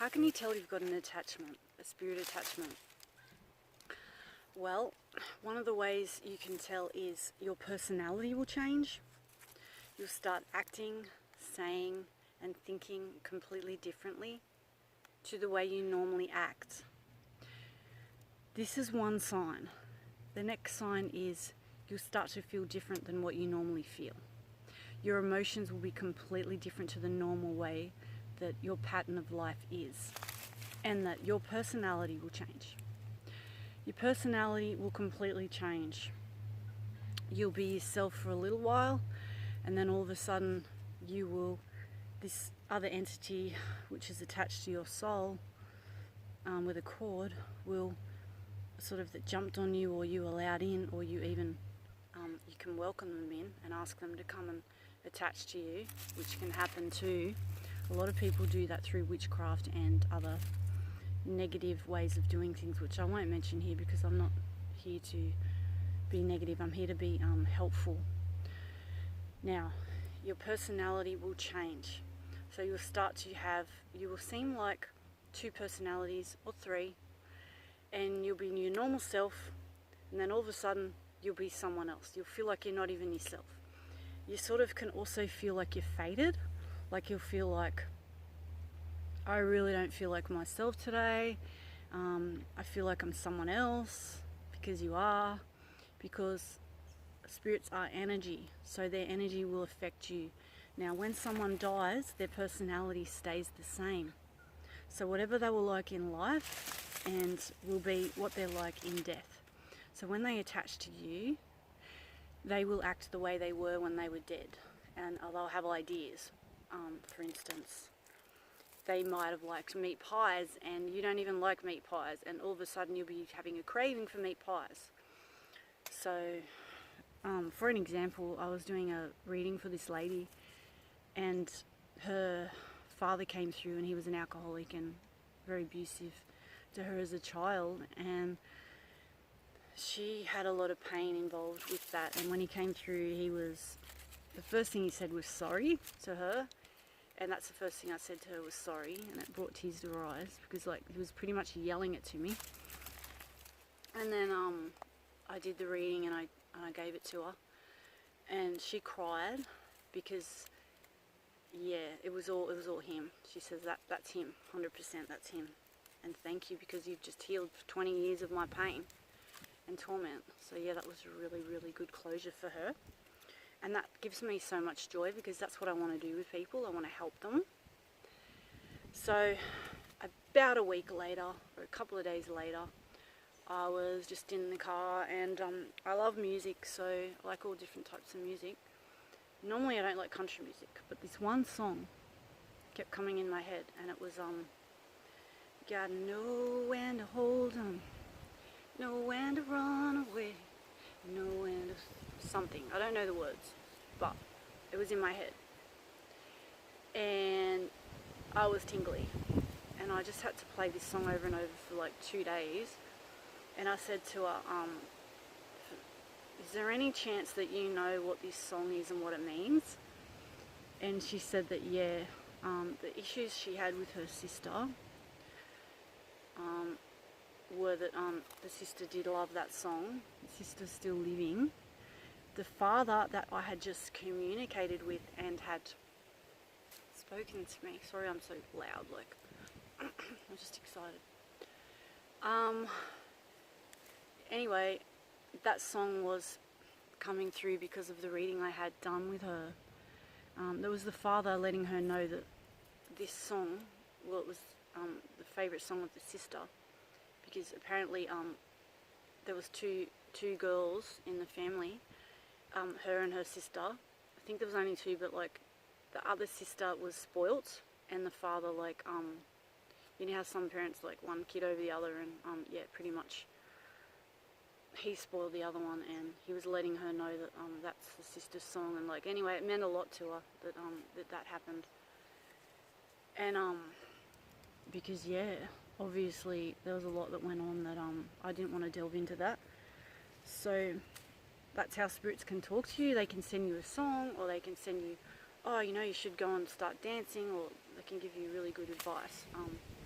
How can you tell you've got an attachment, a spirit attachment? Well, one of the ways you can tell is your personality will change. You'll start acting, saying, and thinking completely differently to the way you normally act. This is one sign. The next sign is you'll start to feel different than what you normally feel. Your emotions will be completely different to the normal way that your pattern of life is, and that your personality will change. Your personality will completely change. You'll be yourself for a little while, and then all of a sudden this other entity which is attached to your soul with a cord will that jumped on you, or you allowed in, or you even you can welcome them in and ask them to come and attach to you, which can happen too. A lot of people do that through witchcraft and other negative ways of doing things, which I won't mention here because I'm not here to be negative. I'm here to be helpful. Now, your personality will change. So you will seem like two personalities or three, and you'll be your normal self, and then all of a sudden you'll be someone else. You'll feel like you're not even yourself. You can also feel like you're faded. Like you'll feel like, I really don't feel like myself today. I feel like I'm someone else, because you are. Because spirits are energy, so their energy will affect you. Now, when someone dies, their personality stays the same. So whatever they were like in life and will be what they're like in death. So when they attach to you, they will act the way they were when they were dead, and they'll have ideas. For instance, they might have liked meat pies, and you don't even like meat pies, and all of a sudden you'll be having a craving for meat pies. So, for an example, I was doing a reading for this lady, and her father came through, and he was an alcoholic and very abusive to her as a child, and she had a lot of pain involved with that. And when he came through, the first thing he said was sorry to her, and that's the first thing I said to her was sorry, and it brought tears to her eyes, because he was pretty much yelling it to me. And then I did the reading, and I gave it to her, and she cried, because it was all him. She says that's him, 100%, that's him, and thank you, because you've just healed 20 years of my pain and torment. So that was really, really good closure for her. And that gives me so much joy, because that's what I want to do with people. I want to help them. So about a week later, or a couple of days later, I was just in the car, and I love music, so I like all different types of music. Normally I don't like country music, but this one song kept coming in my head, and it was gotta know when to hold 'em, know when to run away, know when to something. I don't know the words, but it was in my head, and I was tingly, and I just had to play this song over and over for like 2 days. And I said to her, is there any chance that you know what this song is and what it means? And she said that the issues she had with her sister were that the sister did love that song. The sister's still living. The father that I had just communicated with and had spoken to me, sorry I'm so loud, I'm just excited. Anyway, that song was coming through because of the reading I had done with her. There was the father letting her know that this song, it was the favourite song of the sister, because apparently there was two girls in the family, her and her sister. I think there was only two, but the other sister was spoilt, and the father you know how some parents one kid over the other, and pretty much he spoiled the other one, and he was letting her know that that's the sister's song. And anyway, it meant a lot to her that happened. And because obviously there was a lot that went on that I didn't want to delve into that. So that's how spirits can talk to you. They can send you a song, or they can send you, you should go and start dancing, or they can give you really good advice.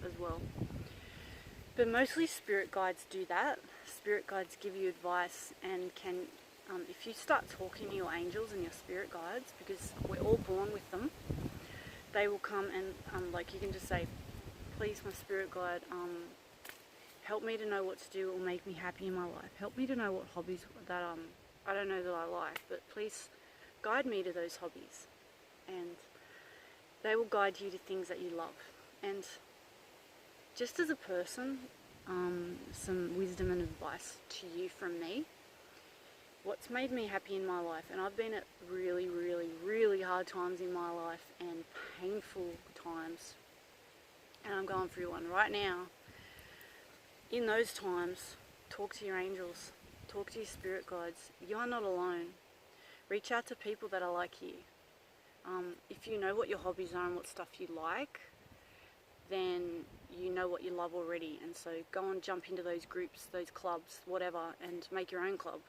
as well. But mostly spirit guides do that. Spirit guides give you advice and can, if you start talking to your angels and your spirit guides, because we're all born with them, they will come and like you can just say, please my spirit guide, help me to know what to do or make me happy in my life. Help me to know what hobbies that I don't know that I like, but please guide me to those hobbies. And they will guide you to things that you love. And just as a person, some wisdom and advice to you from me. What's made me happy in my life, and I've been at really, really, really hard times in my life and painful times, and I'm going through one right now. In those times, talk to your angels, talk to your spirit guides. You are not alone. Reach out to people that are like you. If you know what your hobbies are and what stuff you like, then you know what you love already, and so go and jump into those groups, those clubs, whatever, and make your own club.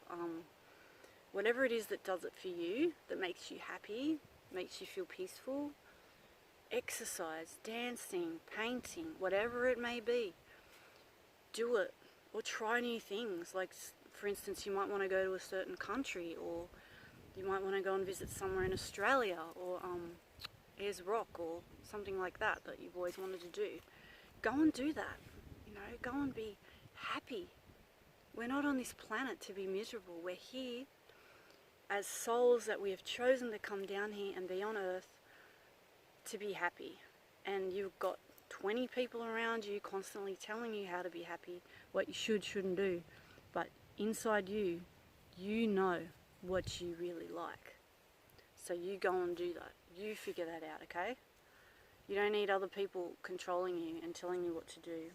Whatever it is that does it for you, that makes you happy, makes you feel peaceful, exercise, dancing, painting, whatever it may be, do it. Or try new things. Like, for instance, you might want to go to a certain country, or you might want to go and visit somewhere in Australia, or Ayers Rock, or something like that that you've always wanted to do. Go and do that. You know, go and be happy. We're not on this planet to be miserable. We're here as souls that we have chosen to come down here and be on earth to be happy. And you've got 20 people around you constantly telling you how to be happy, what you shouldn't do. But inside you, you know what you really like. So you go and do that. You figure that out, okay? You don't need other people controlling you and telling you what to do.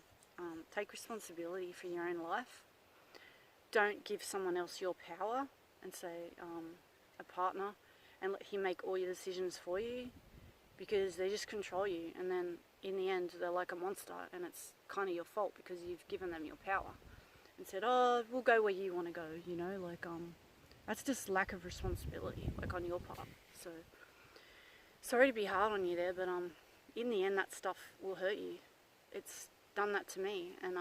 Take responsibility for your own life. Don't give someone else your power and say, a partner, and let him make all your decisions for you, because they just control you, and then in the end they're like a monster, and it's kind of your fault because you've given them your power and said, oh, we'll go where you want to go, you know, like, that's just lack of responsibility, like, on your part. So, sorry to be hard on you there, but, in the end that stuff will hurt you. It's done that to me, and,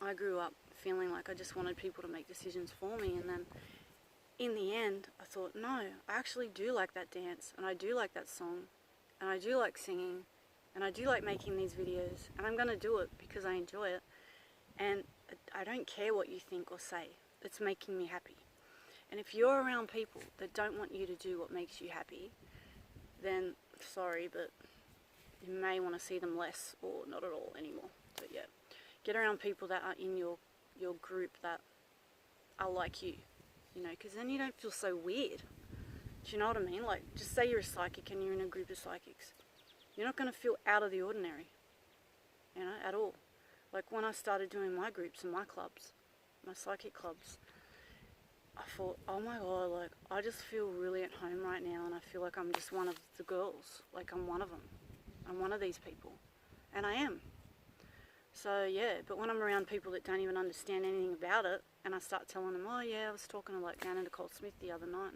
I grew up feeling like I just wanted people to make decisions for me, and then in the end I thought, no, I actually do like that dance, and I do like that song, and I do like singing, and I do like making these videos, and I'm going to do it because I enjoy it, and I don't care what you think or say. It's making me happy. And if you're around people that don't want you to do what makes you happy, then sorry, but you may want to see them less or not at all anymore. So yeah, get around people that are in your group that are like you, you know, because then you don't feel so weird. Do you know what I mean? Like, just say you're a psychic and you're in a group of psychics. You're not going to feel out of the ordinary, you know, at all. Like, when I started doing my groups and my clubs, my psychic clubs, I thought, oh my god, like, I just feel really at home right now, and I feel like I'm just one of the girls. Like, I'm one of them. I'm one of these people. And I am. So, yeah, but when I'm around people that don't even understand anything about it, and I start telling them, oh yeah, I was talking to, like, Nicole the other night,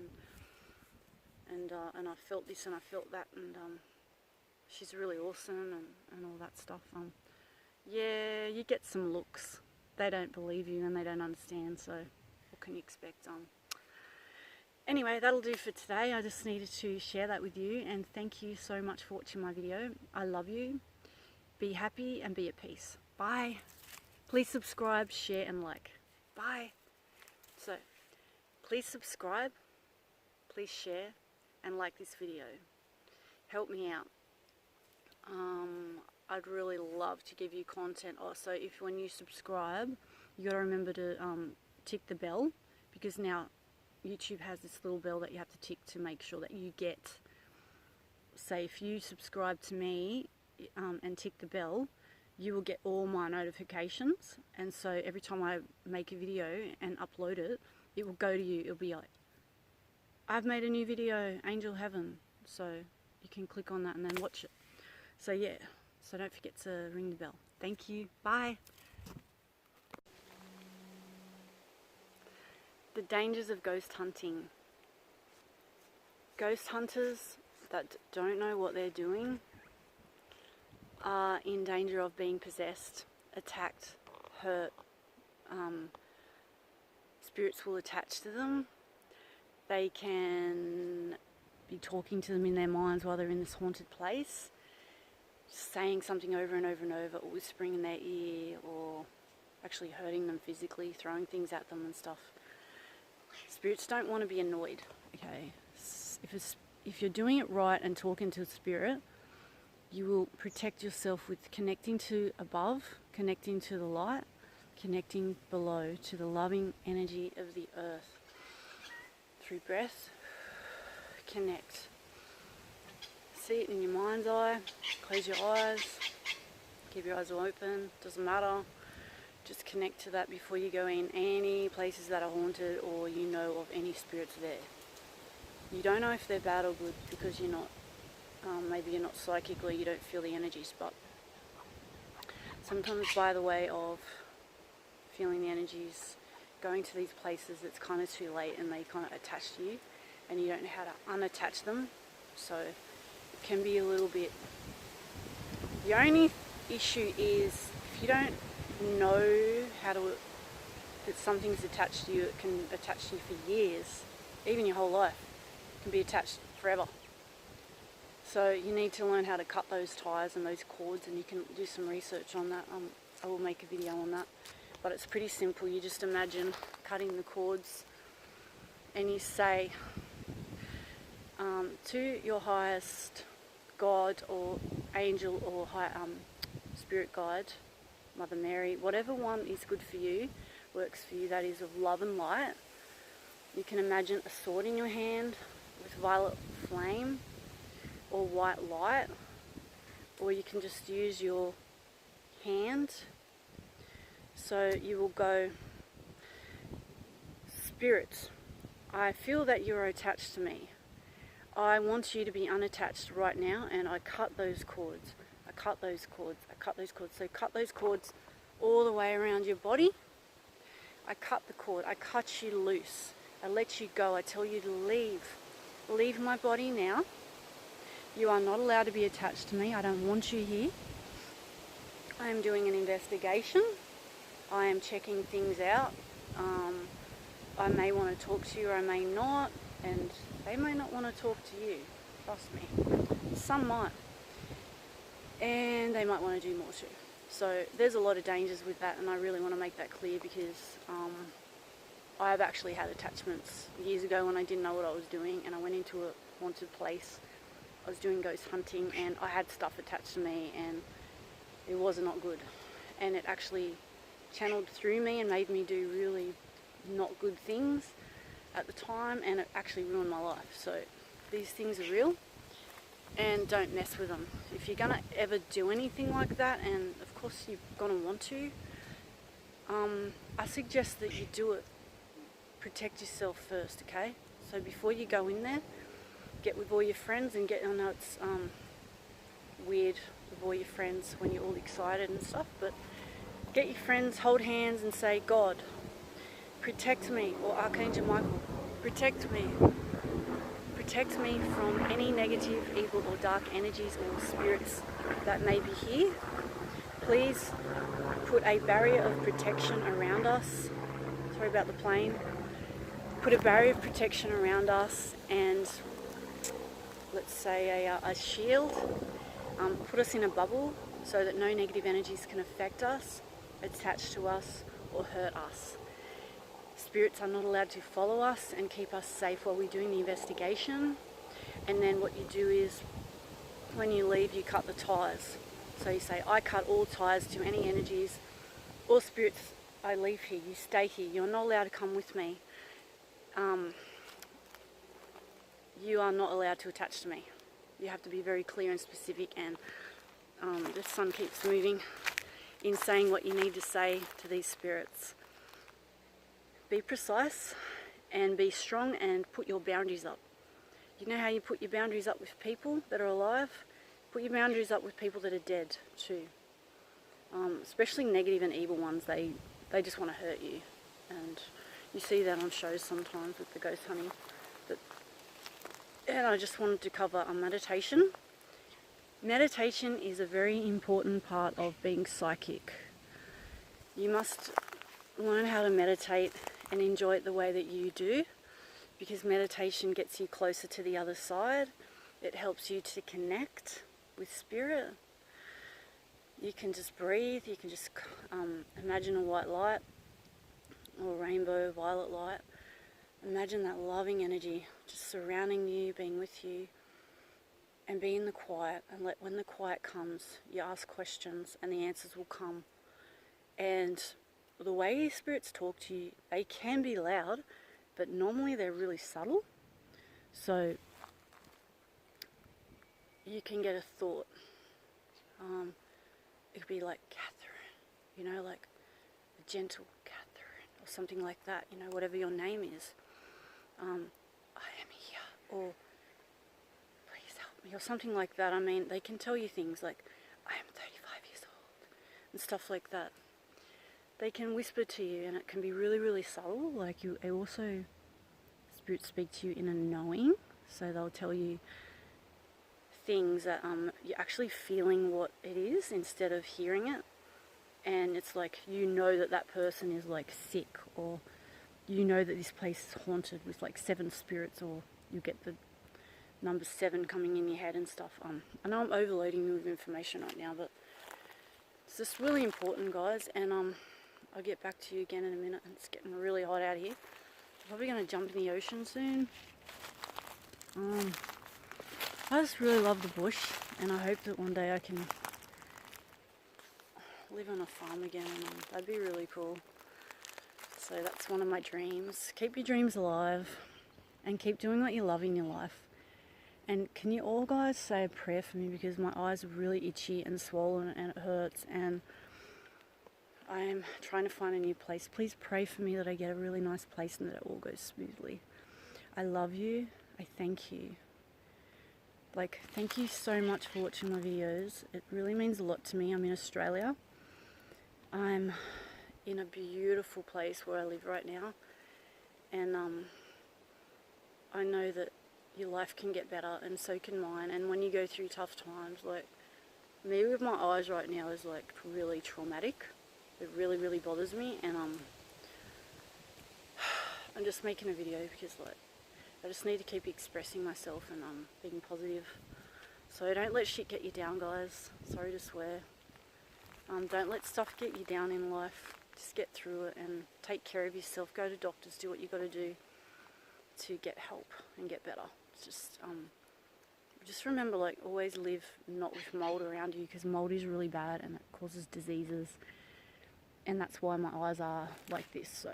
and I felt this and I felt that, and she's really awesome, and all that stuff. Yeah, you get some looks. They don't believe you and they don't understand, so what can you expect? Anyway, that'll do for today. I just needed to share that with you, and thank you so much for watching my video. I love you. Be happy and be at peace. Bye. Please subscribe, share and like. Bye. So, please subscribe, please share and like this video. Help me out. I'd really love to give you content. Also, if when you subscribe, you got to remember to tick the bell, because now YouTube has this little bell that you have to tick to make sure that you get, say if you subscribe to me and tick the bell, you will get all my notifications, and so every time I make a video and upload it, it will go to you. It'll be like, I've made a new video, Angel Heaven, so you can click on that and then watch it. So yeah, so don't forget to ring the bell. Thank you. Bye. The dangers of ghost hunting. Ghost hunters that don't know what they're doing are in danger of being possessed, attacked, hurt. Spirits will attach to them. They can be talking to them in their minds while they're in this haunted place, saying something over and over and over, or whispering in their ear, or actually hurting them physically, throwing things at them and stuff. Spirits don't want to be annoyed, okay? If you're doing it right and talking to a spirit, you will protect yourself with connecting to above, connecting to the light, connecting below to the loving energy of the earth. Through breath, connect. See it in your mind's eye, close your eyes, keep your eyes open, doesn't matter. Just connect to that before you go in any places that are haunted or you know of any spirits there. You don't know if they're bad or good because you're not, maybe you're not psychic or you don't feel the energies, but sometimes by the way of feeling the energies, going to these places, it's kind of too late and they kind of attach to you and you don't know how to unattach them. So it can be a little bit... The only issue is if you don't know how to... that something's attached to you, it can attach to you for years, even your whole life. It can be attached forever. So you need to learn how to cut those ties and those cords, and you can do some research on that. I will make a video on that. But it's pretty simple. You just imagine cutting the cords and you say to your highest God or angel or spirit guide, Mother Mary, whatever one is good for you, works for you, that is of love and light. You can imagine a sword in your hand with violet flame or white light, or you can just use your hand. So you will go, Spirit, I feel that you're attached to me. I want you to be unattached right now, and I cut those cords. I cut those cords. I cut those cords. So cut those cords all the way around your body. I cut the cord. I cut you loose. I let you go. I tell you to leave. Leave my body now. You are not allowed to be attached to me. I don't want you here. I am doing an investigation. I am checking things out. I may want to talk to you or I may not, and they may not want to talk to you, trust me. Some might, and they might want to do more too. So there's a lot of dangers with that, and I really want to make that clear because I've actually had attachments years ago when I didn't know what I was doing, and I went into a haunted place. I was doing ghost hunting and I had stuff attached to me and it was not good, and it actually channeled through me and made me do really not good things at the time, and it actually ruined my life. So these things are real, and don't mess with them. If you're gonna ever do anything like that, and of course you're gonna want to, I suggest that you do it, protect yourself first, okay? So before you go in there, get with all your friends and I know it's weird with all your friends when you're all excited and stuff, but get your friends, hold hands and say, God, protect me, or Archangel Michael, protect me. Protect me from any negative, evil or dark energies or spirits that may be here. Please put a barrier of protection around us. Sorry about the plane. Put a barrier of protection around us, and let's say a shield. Put us in a bubble so that no negative energies can affect us, attach to us or hurt us. Spirits are not allowed to follow us and keep us safe while we're doing the investigation. And then what you do is, when you leave, you cut the ties. So you say, I cut all ties to any energies or spirits. I leave here, you stay here, you're not allowed to come with me. You are not allowed to attach to me. You have to be very clear and specific, and the sun keeps moving in saying what you need to say to these spirits. Be precise and be strong and put your boundaries up. You know how you put your boundaries up with people that are alive? Put your boundaries up with people that are dead too. Especially negative and evil ones, they just want to hurt you. And you see that on shows sometimes with the ghost hunting. And I just wanted to cover meditation Meditation is a very important part of being psychic. You must learn how to meditate and enjoy it the way that you do, because meditation gets you closer to the other side. It helps you to connect with spirit. You can just breathe, you can just imagine a white light or rainbow violet light. Imagine that loving energy just surrounding you, being with you, and be in the quiet, and when the quiet comes, you ask questions and the answers will come. And the way spirits talk to you, they can be loud, but normally they're really subtle. So you can get a thought. It could be like Catherine, you know, like a gentle Catherine, or something like that, you know, whatever your name is. I am here, or please help me, or something like that. I mean, they can tell you things like, I am 35 years old, and stuff like that. They can whisper to you, and it can be really, really subtle. Like, spirits speak to you in a knowing, so they'll tell you things that you're actually feeling what it is instead of hearing it. And it's like, you know that that person is like sick, or you know that this place is haunted with like 7 spirits, or you get the number 7 coming in your head and stuff. I know I'm overloading you with information right now, but it's just really important, guys. And I'll get back to you again in a minute. It's getting really hot out here. I'm probably going to jump in the ocean soon. I just really love the bush, and I hope that one day I can live on a farm again. That'd be really cool. So that's one of my dreams. Keep your dreams alive and keep doing what you love in your life. And can you all guys say a prayer for me, because my eyes are really itchy and swollen and it hurts, and I'm trying to find a new place. Please pray for me that I get a really nice place and that it all goes smoothly. I love you. I thank you. Like, thank you so much for watching my videos. It really means a lot to me. I'm in Australia. I'm in a beautiful place where I live right now, and I know that your life can get better, and so can mine. And when you go through tough times, like me with my eyes right now is like really traumatic. It really, really bothers me, and I'm just making a video because like I just need to keep expressing myself and being positive. So don't let shit get you down, guys. Sorry to swear. Don't let stuff get you down in life. Just get through it and take care of yourself. Go to doctors, do what you got to do to get help and get better. Just remember, like, always live not with mold around you, because mold is really bad and it causes diseases. And that's why my eyes are like this. So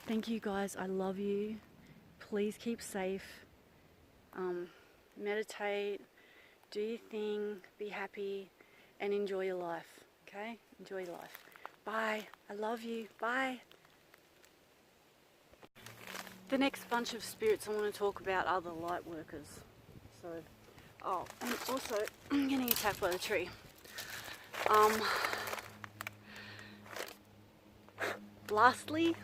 thank you, guys. I love you. Please keep safe. Meditate. Do your thing. Be happy. And enjoy your life. Okay? Enjoy your life. Bye. I love you. Bye. The next bunch of spirits I want to talk about are the light workers. So, oh, and also, I'm getting attacked by the tree. Lastly,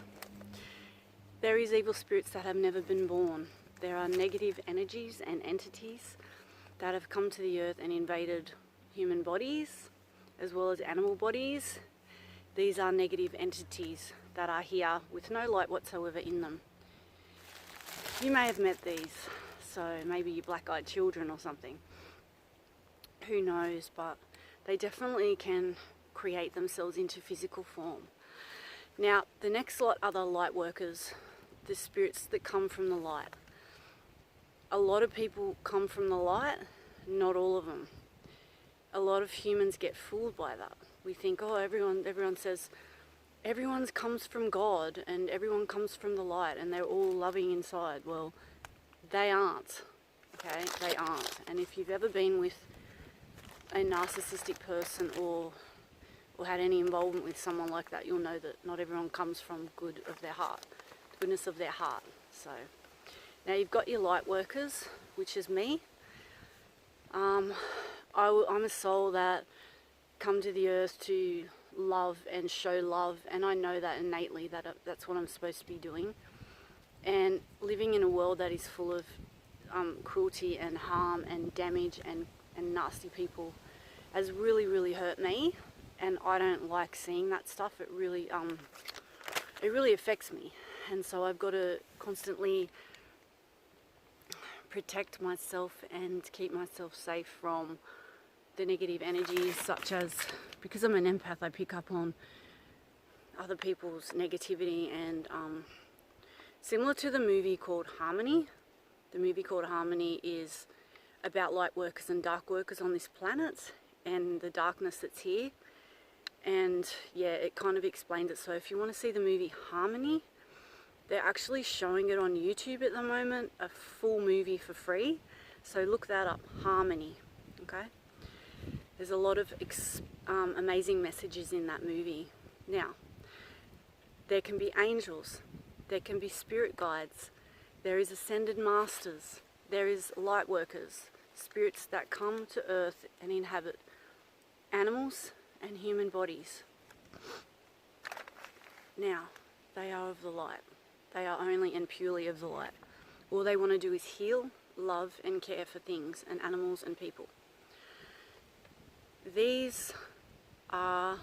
there is evil spirits that have never been born. There are negative energies and entities that have come to the earth and invaded human bodies as well as animal bodies. These are negative entities that are here with no light whatsoever in them. You may have met these, so maybe your black-eyed children or something. Who knows, but they definitely can create themselves into physical form. Now, the next lot are the light workers, the spirits that come from the light. A lot of people come from the light, not all of them. A lot of humans get fooled by that. We think, oh, everyone says, everyone comes from God and everyone comes from the light and they're all loving inside. Well, they aren't, okay? They aren't. And if you've ever been with a narcissistic person or had any involvement with someone like that, you'll know that not everyone comes from good of their heart, the goodness of their heart. So now you've got your light workers, which is me. I'm a soul that come to the earth to love and show love, and I know that innately that that's what I'm supposed to be doing. And living in a world that is full of cruelty and harm and damage and and nasty people has really, really hurt me, and I don't like seeing that stuff. It really affects me, and so I've got to constantly protect myself and keep myself safe from the negative energies, such as, because I'm an empath, I pick up on other people's negativity, and similar to the movie called Harmony. The movie called Harmony is about light workers and dark workers on this planet and the darkness that's here, and yeah, it kind of explains it. So if you want to see the movie Harmony, they're actually showing it on YouTube at the moment, a full movie for free, so look that up, Harmony, okay? There's a lot of amazing messages in that movie. Now, there can be angels, there can be spirit guides, there is ascended masters, there is light workers, spirits that come to earth and inhabit animals and human bodies. Now, they are of the light. They are only and purely of the light. All they want to do is heal, love and care for things and animals and people. These are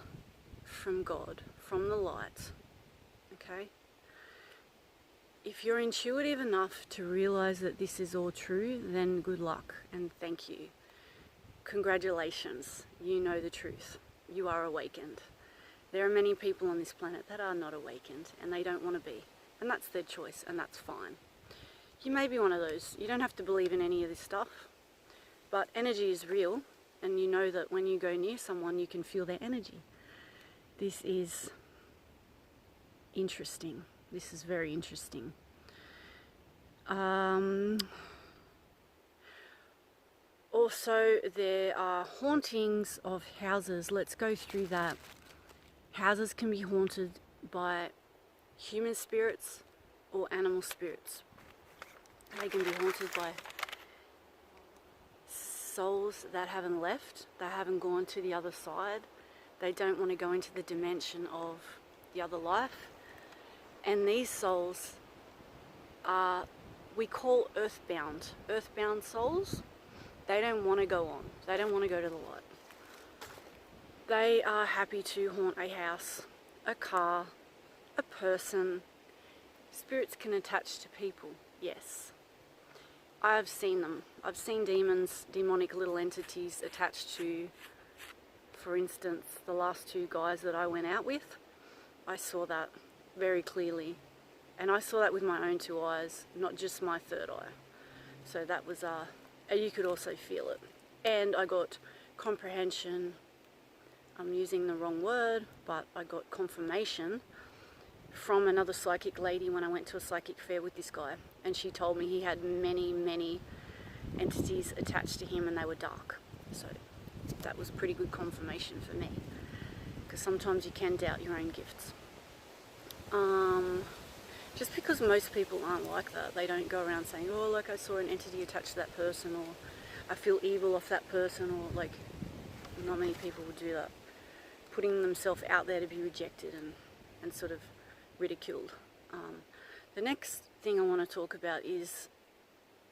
from God, from the light, okay? If you're intuitive enough to realize that this is all true, then good luck and thank you. Congratulations, you know the truth. You are awakened. There are many people on this planet that are not awakened and they don't want to be, and that's their choice, and that's fine. You may be one of those. You don't have to believe in any of this stuff, but energy is real. And you know that when you go near someone, you can feel their energy. This is interesting. This is very interesting. Also, there are hauntings of houses. Let's go through that. Houses can be haunted by human spirits or animal spirits. They can be haunted by souls that haven't left, they haven't gone to the other side, they don't want to go into the dimension of the other life, and these souls are, we call earthbound souls. They don't want to go on, they don't want to go to the light. They are happy to haunt a house, a car, a person. Spirits can attach to people, yes. I've seen them. I've seen demons, demonic little entities attached to, for instance, the last two guys that I went out with. I saw that very clearly. And I saw that with my own two eyes, not just my third eye. So that was, you could also feel it. And I got comprehension, I'm using the wrong word, but I got confirmation from another psychic lady when I went to a psychic fair with this guy, and she told me he had many entities attached to him and they were dark. So that was pretty good confirmation for me, because sometimes you can doubt your own gifts. Just because most people aren't like that, they don't go around saying, oh, like I saw an entity attached to that person, or I feel evil off that person, or like, not many people would do that, putting themselves out there to be rejected and sort of ridiculed. The next thing I want to talk about is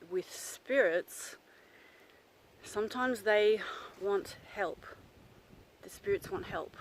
with spirits. Sometimes they want help. The spirits want help.